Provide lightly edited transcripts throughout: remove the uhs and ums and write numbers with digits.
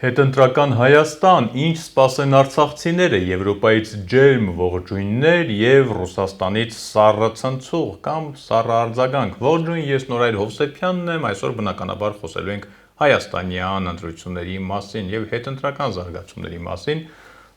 Հետընտրական Հայաստան, ինչ սպասեն արցախցիները, Եվրոպայից ջերմ ողջույններ և Ռուսաստանից սառը ցնցուղ կամ սառը արձագանք։ Ողջույն, ես Նորայր Հովսեփյանն եմ, այսօր բնականաբար խոսելու ենք հայաստանյան ընտրությունների մասին և հետընտրական զարգացումների մասին,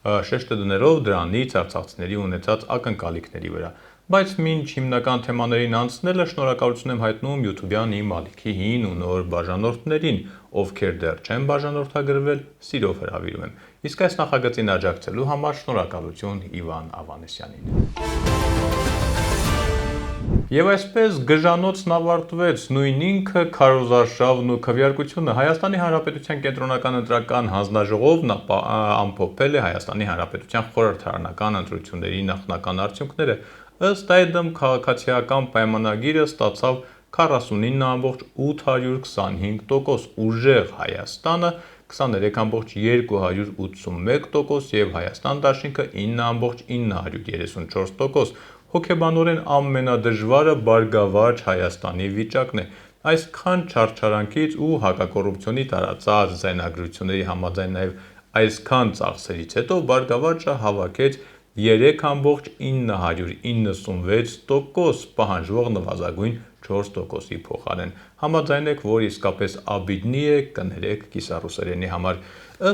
շեշտը դնելով դրանից արցախցիների ունեցած ակնկալիքների վրա։ Բայց մինչ հիմնական թեմաներին անցնելը շնորհակալություն եմ հայտնում YouTube-յան իմ ալիքի հին ու նոր բաժանորդներին, ովքեր դեռ չեն բաժանորդագրվել, սիրով հրավիրում եմ։ Իսկ այս նախագծին աջակցելու համար շնորհակալություն Իվան Ավանեսյանին։ Եվ այսպես գժանոցն ավարտվեց, նույն ինքը քարոզարշավն ու քվեարկությունը Հայաստանի Հանրապետության կենտրոնական ընտրական հանձնաժողովն ամփոփել է Հայաստանի Հանրապետության խորհրդարանական ընտրությունների նախնական արդյունքները։ Ըստ այդմ քաղաքացիական պայմանագիրը ստացավ 49,825%, ուժեղ Հայաստանը 23,281% և Հայաստան դաշինքը 9,934%։ Հոգեբանորեն ամենադժվարը Բարգավաճ Հայաստանի վիճակն է։ Այսքան չարչարանքից ու հակակոռուպցիոնի տարածած ձայնագրությունների համաձայն նաև այսքան ծախսերից հետո Բարգավաճը հավաքեց 3,996%, պահանջվող նվազագույն 4%-ի փոխարեն։ Համաձայն եք, որ իսկապես աբիդնի է, կներեք կիսառուսերենի համար։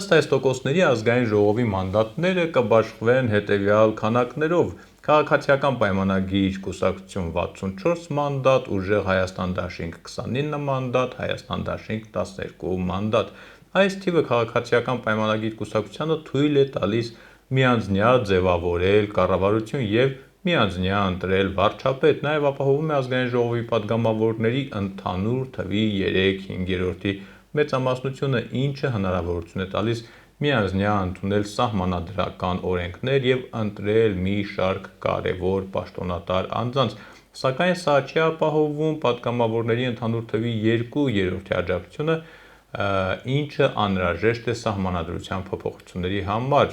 Ըստ այս տոկոսների Ազգային ժողովի մանդատները կբաշխվեն հետևյալ քանակներով. Քաղաքացիական պայմանագիր կուսակցություն 64 մանդատ, Ուժեղ Հայաստան դաշինք 29 մանդատ, Հայաստան դաշինք 12 մանդատ։ Այս թիվը քաղաքացիական պայմանագիր կուսակցությանը թույլ է տալիս միանձնյա ձևավորել կառավարություն և միանձնյա ընտրել վարչապետ, նաև ապահովում է Ազգային ժողովի պատգամավորների ընդհանուր թվի 3/5-րդի մեծամասնությունը, ինչը հնարավորություն է տալիս միանձնյա ընդունել սահմանադրական օրենքներ և ընտրել մի շարք կարևոր պաշտոնատար անձանց, սակայն սա չի ապահովում պատգամավորների ընդհանուր թվի 2/3-ի աջակցությունը, ինչը անհրաժեշտ է սահմանադրության փոփոխությունների համար,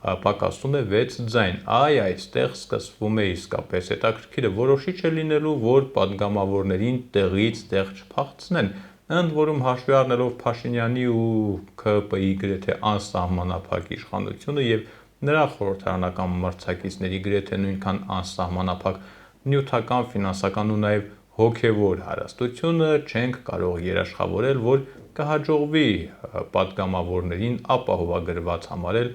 պակասում է 6 ձայն։ Այստեղ սկսվում է իսկապես հետաքրքիրը, որոշիչ է լինելու, որ պատգամավորներին տեղից տեղ չփախցնեն, ընդ որում հաշվի առնելով Փաշինյանի ու ՔՊԻ գրեթե անսահմանափակ իշխանությունը և նրա խորհրդարանական մրցակիցների գրեթե նույնքան անսահմանափակ նյութական, ֆինանսական ու նաև հոգևոր հարստությունը, չենք կարող երաշխավորել, որ կհաջողվի պատգամավորներին ապահովագրված համարել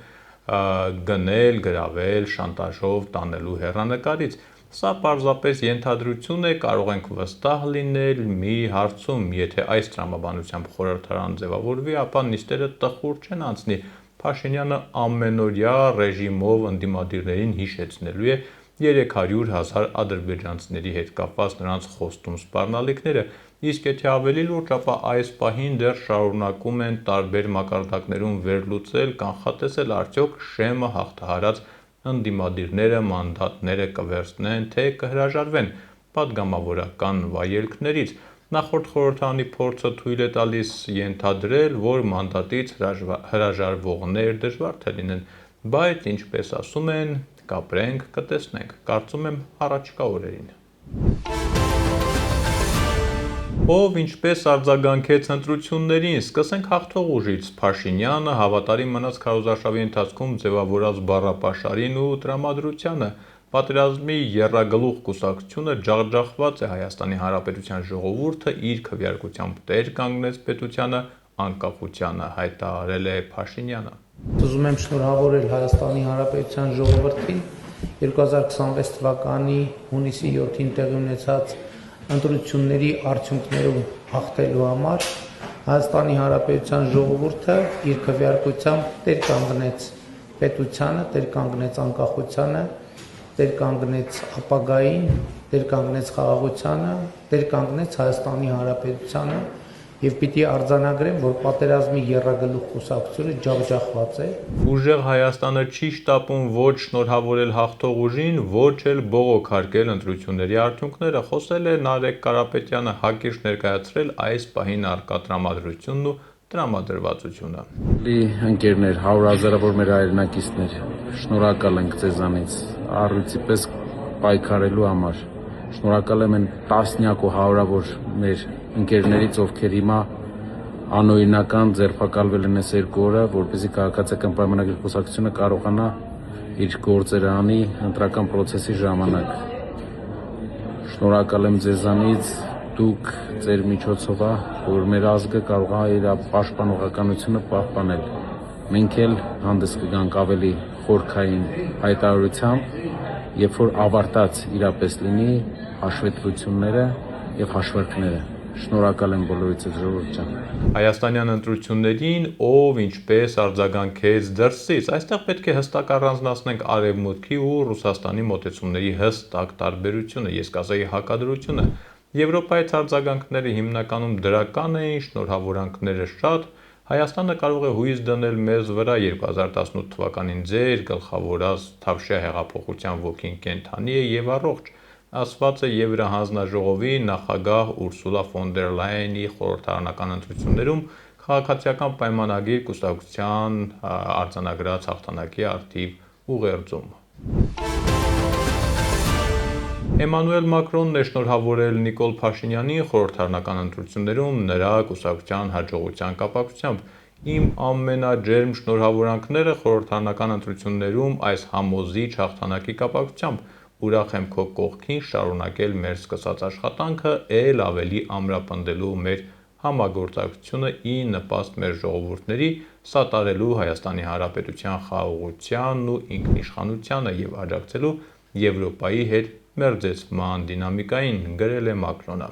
գնել, գրավել, շանտաժով տանելու հեռանկարից։ Սա պարզապես ենթադրություն է, կարող ենք վստահ լինել մի հարցում, եթե այս տրամաբանությամբ խորհրդարան ձևավորվի, ապա նիստերը տխուր չեն անցնի։ Փաշինյանը ամենօրյա ռեժիմով ընդդիմադիրներին հիշեցնելու է 300,000 ադրբեջանցիների հետ կապված նրանց խոստում սպառնալիքները, իսկ եթե ավելի լուրջ, ապա այս պահին դեռ շարունակում են տարբեր մակարդակներում վերլուծել, կանխատեսել արդյոք Շեմը հաղթահարած ընդդիմադիրները մանդատները կվերցնեն, թե կհրաժարվեն պատգամավորական վայելքներից։ Նախորդ խորհրդարանի փորձը թույլ է տալիս ենթադրել, որ մանդատից հրաժարվողներ դժվար թե լինեն, բայց ինչպես ասում են, կապրենք, կտեսնենք, կարծում եմ առաջիկա օրերին։ Ով ինչպես արձագանքեց ընտրություններին, սկսենք հաղթող ուժից։ Փաշինյանը հավատարիմ մնաց քարոզարշավի ընթացքում ձևավորած բառապաշարին ու տրամադրությանը։ Պատերազմի եռագլուխ կուսակցությունը ջախջախված է Հայաստանի Հանրապետության ժողովուրդը իր քվեարկությամբ տեր կանգնեց պետությանը, անկախությանը, հայտարարել է Փաշինյանը։ Ուզում եմ շնորհավորել Հայաստանի Հանրապետության ժողովրդին 2026 թվականի հունիսի 7-ին տեղի ունեցած ընտրությունների արդյունքներով հաղթելու համար։ Հայաստանի Հանրապետության ժողովուրդը իր քվեարկությամբ տեր կանգնեց պետությանը, տեր կանգնեց անկախությանը, տեր կանգնեց ապագային, տեր կանգնեց խաղաղությանը, տեր կանգնեց Հայաստանի Հանրապետությանը և պիտի արձանագրեմ, որ պատերազմի եռագլուխ կուսակցությունը ջախջախված է։ Ուժեղ Հայաստանը չի շտապում ոչ շնորհավորել հաղթող ուժին, ոչ էլ բողոքարկել ընտրությունների արդյունքները, խոսել է Նարեկ Կարապետյանը, հակիրճ ներկայացրել այս պահին առկա տրամադրությունն ու տրամադրվածությունը։ Ընկերներ, հարյուրազարավոր մեր հայրենակիցներ, շնորհակալ ենք ձեզանից առույցի պես պայքարելու համար։ Շնորհակալ եմ այն տասնյակ ու հարյուրավոր մեր ընկերներից, ովքեր հիմա անօրինական ձերբակալվել են այս 2 օրը, որպեսզի քաղաքացիական պայմանագրի կուսակցությունը կարողանա իր գործերը անի ընտրական process-ի ժամանակ։ Շնորհակալ եմ ձեզանից, դուք ձեր միջոցով, որ մեր ազգը կարողա իր պաշտպանողականությունը պահպանել։ Մենք էլ հանդես կգանք ավելի խորքային հայտարարությամբ, երբ որ ավարտած իրապես լինի հաշվետվությունները եւ հաշվարկները։ Շնորհակալ եմ բոլորիցս, ժողովուրդ ջան։ Հայաստանյան ընտրություններին ով ինչպես արձագանքեց դրսից, այստեղ պետք է հստակ առանձնացնենք Արևմուտքի ու Ռուսաստանի մոտեցումների հստակ տարբերությունը, ես կասեի հակադրությունը։ Եվրոպայից արձագանքները հիմնականում դրական էին, շնորհավորանքները շատ։ Հայաստանը կարող է հույս դնել մեզ վրա 2018 թվականին ձեր գլխավորած Թավշյա հեղափոխության ոգին կենդանի է եւ առողջ, ասված է Եվրահանձնաժողովի նախագահ Ուրսուլա ֆոն դեր Լայենի խորհրդարանական ընտրություններում քաղաքացիական պայմանագիր կուսակցության արձանագրած հաղթանակի առթիվ ուղերձում։ Էմանուել Մակրոնն է շնորհավորել Նիկոլ Փաշինյանին խորհրդարանական ընտրություններում նրա կուսակցության հաջողության կապակցությամբ։ Իմ ամենաջերմ շնորհավորանքները խորհրդարանական ընտրություններում այս համոզիչ հաղթանակի կապակցությամբ։ Ուրախ եմ քո կողքին շարունակել մեր սկսած աշխատանքը, ել ավելի ամրապնդելու մեր համագործակցությունը ի նպաստ մեր ժողովուրդների սատարելու Հայաստանի Հանրապետության խաղաղությանն ու ինքնիշխանությանը եւ աջակցելու Եվրոպայի հետ մերձեցման դինամիկային, գրել է Մակրոնը։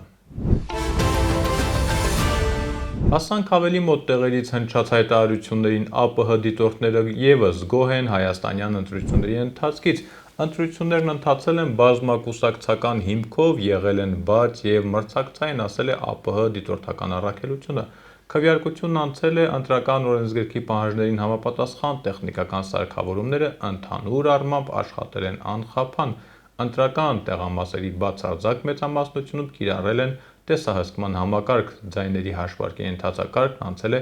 Հասանք ավելի մոտ տեղերից հնչած հայտարարություններին, ԱՊՀ դիտորդները եւս գոհ են հայաստանյան ընտրությունների ընթացքից։ Ընտրություններն ընթացել են բազմակուսակցական հիմքով, եղել են բաց եւ մրցակցային, ասել է ԱՊՀ դիտորդական առաքելությունը։ Քվեարկությունն անցել է ընտրական օրենսգրքի պահանջներին համապատասխան, տեխնիկական սարքավորումները ընդհանուր առմամբ աշխատել են անխափան։ Ընտրական տեղամասերի բացարձակ մեծամասնությունում կիրառել են տեսահսկման համակարգ, ձայների հաշվարկի ընթացակարգն անցել է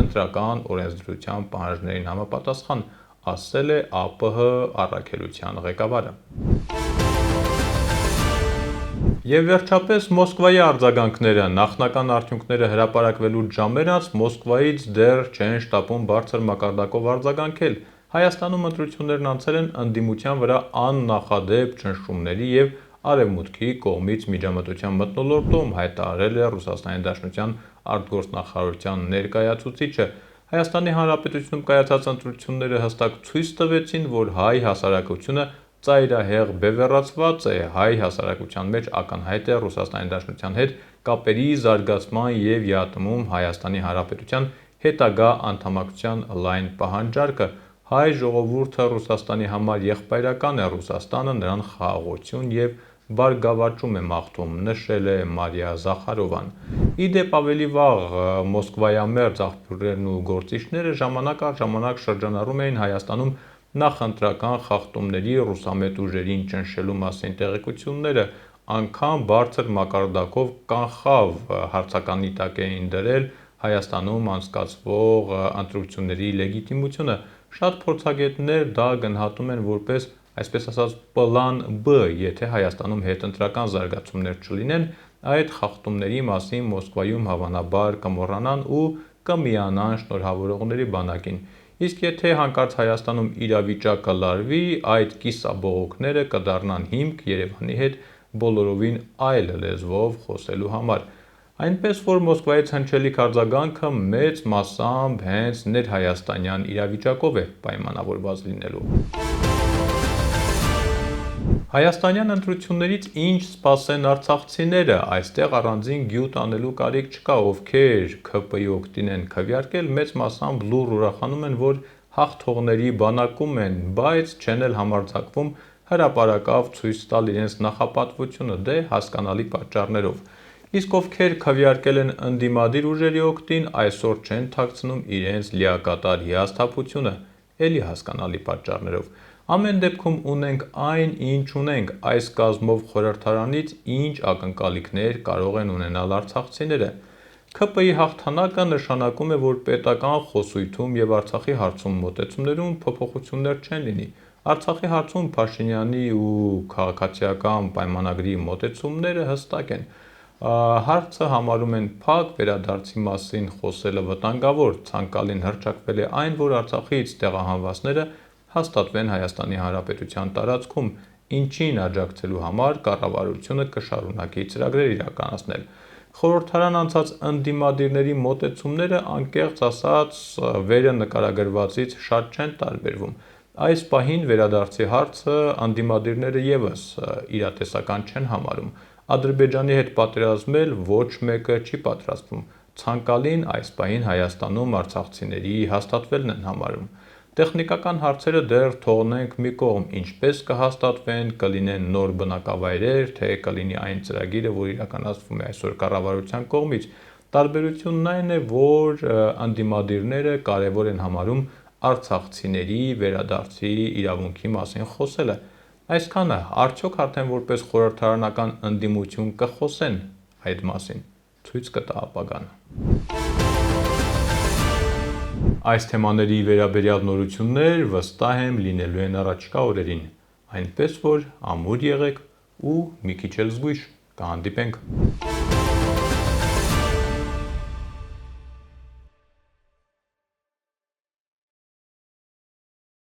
ընտրական օրենսդրության պահանջներին համապատասխան, ասել է ԱՊՀ առաքելության ղեկավարը։ Եվ վերջապես Մոսկվայի արձագանքները, նախնական արդյունքները հրապարակվելուց ժամեր անց Մոսկվայից դեռ չեն շտապում բարձր մակարդակով արձագանքել։ Հայաստանում ընտրություններն անցել են ընդդիմության վրա աննախադեպ ճնշումների եւ Արևմուտքի կողմից միջամտության մթնոլորտում, հայտարարել է Ռուսաստանի Դաշնության արտգործնախարարության ներկայացուցիչը։ Հայաստանի Հանրապետությունում կայացած ընտրությունները հստակ ցույց տվեցին, որ հայ հասարակությունը ծայրահեղ բևեռացված է, հայ հասարակության մեջ ակնհայտ է Ռուսաստանի Դաշնության հետ կապերի զարգացման եւ յատմում Հայաստանի Հանրապետության հետագա անդամակցության լայն պահանջարկը։ Հայ ժողովուրդը Ռուսաստանի համար եղբայրական է, Ռուսաստանը նրան խաղաղություն եւ բարգավաճում է մաղթում, նշել է Մարիա Զախարովան։ Իդեպ ավելի վաղ Մոսկվայամերձ աղբյուրներն ու գործիչները ժամանակ առ ժամանակ շրջանառում էին Հայաստանում նախընտրական խախտումների ռուսամետ ուժերին ճնշելու մասին տեղեկությունները, անգամ բարձր մակարդակով կանխավ հարցականի տակ էին դրել Հայաստանում անցկացվող ընտրությունների լեգիտիմությունը։ Շատ փորձագետներ դա գնահատում են որպես, այսպես ասած, պլան B, եթե Հայաստանում հետընտրական զարգացումներ չլինեն, այդ խախտումների մասին Մոսկվայում հավանաբար կմոռանան ու կմիանան շնորհավորողների բանակին։ Իսկ եթե հանկարծ Հայաստանում իրավիճակը լարվի, այդ կիսաբողոքները կդառնան հիմք Երևանի հետ բոլորովին այլ լեզվով խոսելու համար։ Այնպես որ Մոսկվայից հնչելիք արձագանքը մեծ մասամբ հենց ներհայաստանյան իրավիճակով է պայմանավորված լինելու։ Հայաստանյան ընտրություններից ինչ սպասեն արցախցիները, այստեղ առանձին գյուտ անելու կարիք չկա, ովքեր ՔՊ-ի օգտին են քվեարկել, մեծ մասամբ լուռ ուրախանում են, որ հաղթողների բանակում են, բայց չեն էլ համարձակվում հրապարակավ ցույց տալ իրենց նախապատվությունը, դե հասկանալի պատճառներով։ Իսկ ովքեր քվեարկել են ընդդիմադիր ուժերի օգտին, այսօր չեն թաքցնում իրենց լիակատար հիասթափությունը, էլի հասկանալի պատճառներով։ Ամեն դեպքում ունենք այն, ինչ ունենք, այս կազմով խորհրդարանից ինչ ակնկալիքներ կարող են ունենալ արցախցիները։ ՔՊ-ի հաղթանակը նշանակում է, որ պետական խոսույթում եւ Արցախի հարցում մոտեցումներում փոփոխություններ չեն լինի։ Արցախի հարցում Փաշինյանի ու քաղաքացիական պայմանագրի մոտեցումները հստակ են։ Հարցը համարում են փակ, վերադարձի մասին խոսելը վտանգավոր, ցանկալին հռչակվել է այն, որ Արցախից տեղահանվածները հաստատվեն Հայաստանի Հանրապետության տարածքում, ինչին աջակցելու համար կառավարությունը կշարունակի ծրագրեր իրականացնել։ Խորհրդարան անցած ընդդիմադիրների մոտեցումները, անկեղծ ասած, վերը նկարագրվածից շատ չեն տարբերվում։ Այս պահին վերադարձի հարցը ընդդիմադիրները ևս իրատեսական չեն համարում։ Ադրբեջանի հետ պատերազմել ոչ մեկը չի պատրաստվում։ Ցանկալին այս պահին Հայաստանում արցախցիների հաստատվելն են համարում։ Տեխնիկական հարցերը դեռ թողնենք մի կողմ, ինչպես կհաստատվեն, կլինեն նոր բնակավայրեր, թե կլինի այն ծրագիրը, որ իրականացվում է այսօր կառավարության կողմից։ Տարբերությունն այն է, որ ընդդիմադիրները կարևոր են համարում արցախցիների վերադարձի իրավունքի մասին խոսելը։ Այսքանը, արդյոք արդեն որպես խորհրդարանական ընդդիմություն կխոսեն այդ մասին, ցույց կտա ապագան։ Այս թեմաների վերաբերյալ նորություններ վստահ եմ լինելու են առաջիկա օրերին, այնպես որ ամուր եղեք ու մի քիչ էլ զգույշ, կհանդիպենք։